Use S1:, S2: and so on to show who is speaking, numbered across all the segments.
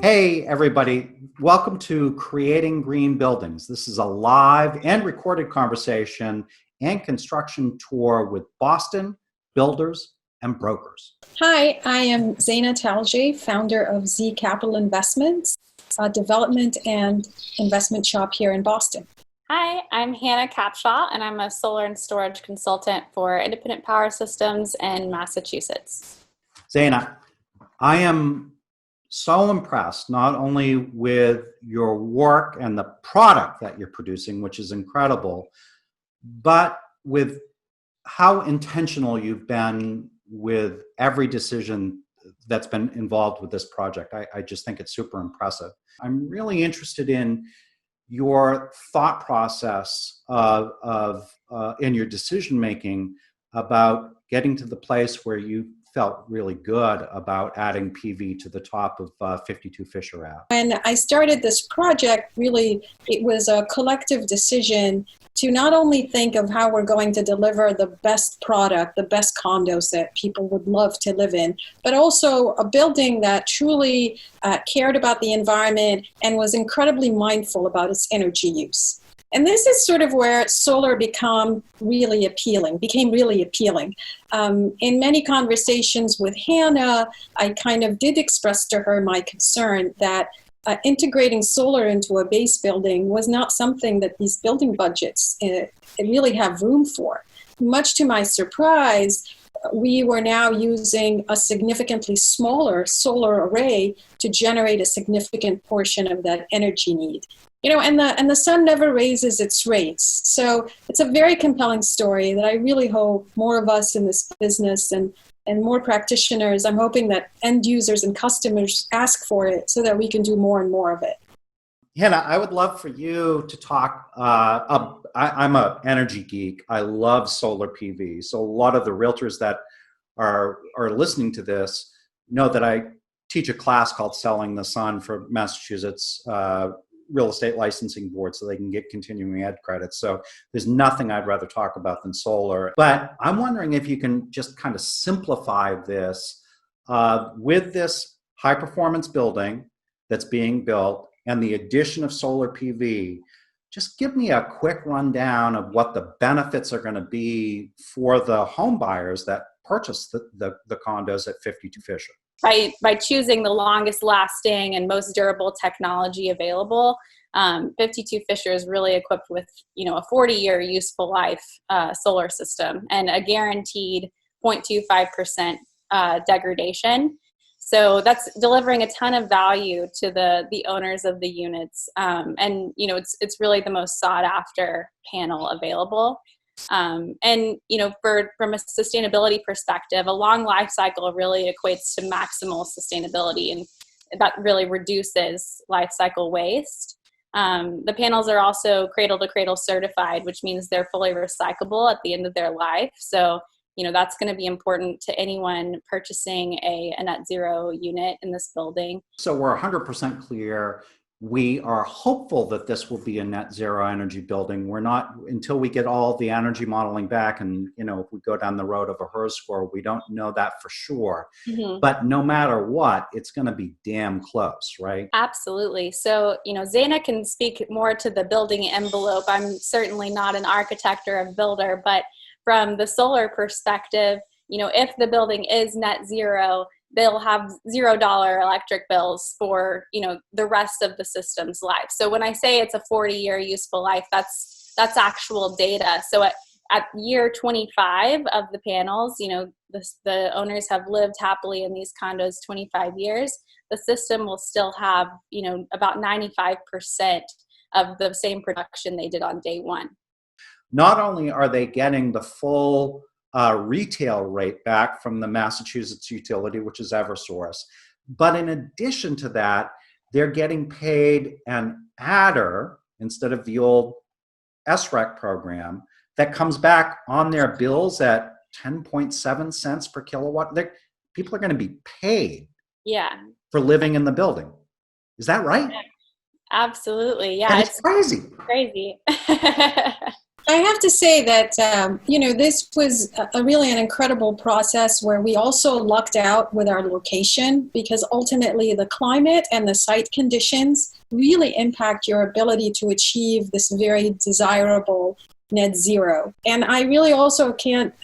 S1: Hey, everybody. Welcome to Creating Green Buildings. This is a live and recorded conversation and construction tour with Boston builders and brokers.
S2: Hi, I am Zaina Talje, founder of Z Capital Investments, a development and investment shop here in Boston.
S3: Hi, I'm Hannah Capshaw, and I'm a solar and storage consultant for Independent Power Systems in Massachusetts.
S1: Zaina, I am so impressed not only with your work and the product that you're producing, which is incredible, but with how intentional you've been with every decision that's been involved with this project. I just think it's super impressive. I'm really interested in your thought process in your decision making about getting to the place where you felt really good about adding PV to the top of 52 Fisher Ave.
S2: When I started this project, really, it was a collective decision to not only think of how we're going to deliver the best product, the best condos that people would love to live in, but also a building that truly cared about the environment and was incredibly mindful about its energy use. And this is sort of where solar became really appealing. In many conversations with Hannah, I kind of did express to her my concern that integrating solar into a base building was not something that these building budgets really have room for. Much to my surprise, we were now using a significantly smaller solar array to generate a significant portion of that energy need. And the sun never raises its rates. So it's a very compelling story that I really hope more of us in this business and more practitioners, I'm hoping that end users and customers ask for it so that we can do more and more of it.
S1: Hannah, I would love for you to talk. I'm an energy geek. I love solar PV. So a lot of the realtors that are listening to this know that I teach a class called Selling the Sun for Massachusetts Real Estate Licensing Board so they can get continuing ed credits. So there's nothing I'd rather talk about than solar. But I'm wondering if you can just kind of simplify this with this high performance building that's being built and the addition of solar PV. Just give me a quick rundown of what the benefits are going to be for the home buyers that purchase the condos at 52 Fisher.
S3: By choosing the longest lasting and most durable technology available, 52 Fisher is really equipped with, a 40-year useful life solar system and a guaranteed 0.25% degradation. So that's delivering a ton of value to the owners of the units. It's really the most sought after panel available. From a sustainability perspective, a long life cycle really equates to maximal sustainability, and that really reduces life cycle waste. The panels are also cradle to cradle certified, which means they're fully recyclable at the end of their life. So, that's going to be important to anyone purchasing a net zero unit in this building.
S1: So we're 100% clear. We are hopeful that this will be a net zero energy building. We're not, until we get all the energy modeling back and, if we go down the road of a HERS score, we don't know that for sure. Mm-hmm. But no matter what, it's going to be damn close, right?
S3: Absolutely. So, Zaina can speak more to the building envelope. I'm certainly not an architect or a builder, but from the solar perspective, if the building is net zero, they'll have $0 electric bills for, the rest of the system's life. So when I say it's a 40-year useful life, that's actual data. So at year 25 of the panels, the owners have lived happily in these condos 25 years. The system will still have, about 95% of the same production they did on day one.
S1: Not only are they getting the full retail rate back from the Massachusetts utility, which is Eversource, but in addition to that, they're getting paid an adder instead of the old SREC program that comes back on their bills at 10.7 cents per kilowatt. People are going to be paid for living in the building. Is that right?
S3: Absolutely. Yeah.
S1: It's crazy.
S3: Crazy.
S2: I have to say that, this was really an incredible process where we also lucked out with our location, because ultimately the climate and the site conditions really impact your ability to achieve this very desirable net zero. And I really also can't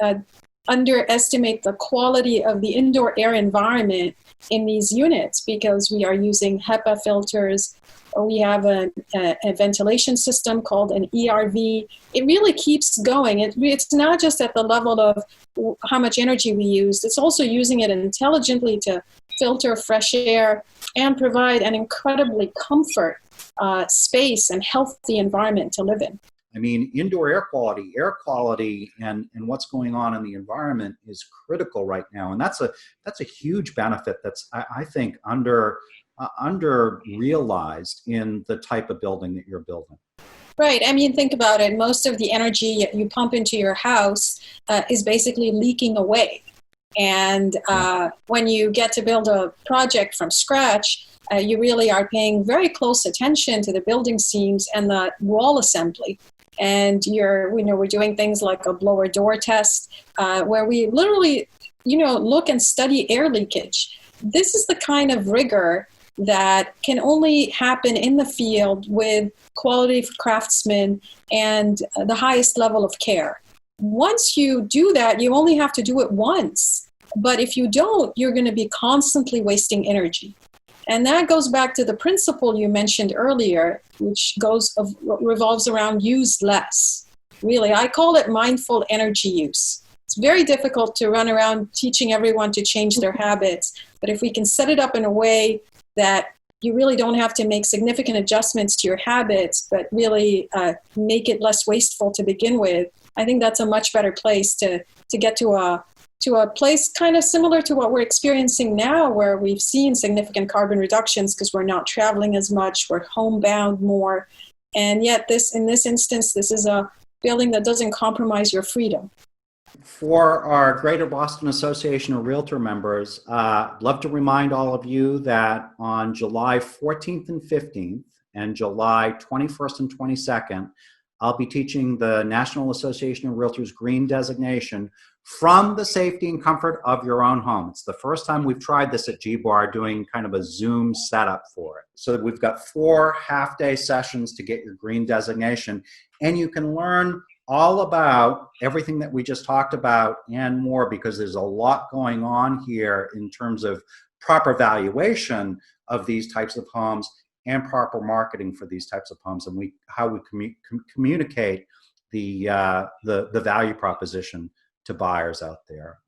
S2: underestimate the quality of the indoor air environment in these units, because we are using HEPA filters. We have a ventilation system called an ERV. It really keeps going. It's not just at the level of how much energy we use. It's also using it intelligently to filter fresh air and provide an incredibly comfort space and healthy environment to live in.
S1: I mean, indoor air quality and what's going on in the environment is critical right now. And that's a huge benefit that's, I think, under realized in the type of building that you're building.
S2: Right. I mean, think about it. Most of the energy you pump into your house is basically leaking away. And when you get to build a project from scratch, you really are paying very close attention to the building seams and the wall assembly. And we're doing things like a blower door test, where we literally, look and study air leakage. This is the kind of rigor that can only happen in the field with quality craftsmen and the highest level of care. Once you do that, you only have to do it once. But if you don't, you're going to be constantly wasting energy. And that goes back to the principle you mentioned earlier, which revolves around use less. Really, I call it mindful energy use. It's very difficult to run around teaching everyone to change their habits. But if we can set it up in a way that you really don't have to make significant adjustments to your habits, but really make it less wasteful to begin with, I think that's a much better place to get to a place kind of similar to what we're experiencing now, where we've seen significant carbon reductions because we're not traveling as much, we're homebound more. And yet in this instance, this is a building that doesn't compromise your freedom.
S1: For our Greater Boston Association of Realtor members, I'd love to remind all of you that on July 14th and 15th and July 21st and 22nd, I'll be teaching the National Association of Realtors Green Designation from the safety and comfort of your own home. It's the first time we've tried this at G-Bar, doing kind of a Zoom setup for it. So we've got 4 half-day sessions to get your green designation, and you can learn all about everything that we just talked about and more, because there's a lot going on here in terms of proper valuation of these types of homes and proper marketing for these types of homes, and how we communicate the value proposition to buyers out there.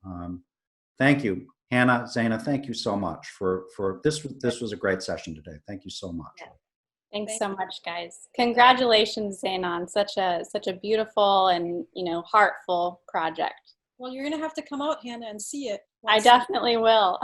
S1: Thank you, Hannah, Zaina. Thank you so much for this. This was a great session today. Thank you so much.
S3: Yeah. Thanks so much, guys. Congratulations, Zaina, on such a beautiful and heartful project.
S2: Well, you're going to have to come out, Hannah, and see it.
S3: I definitely will.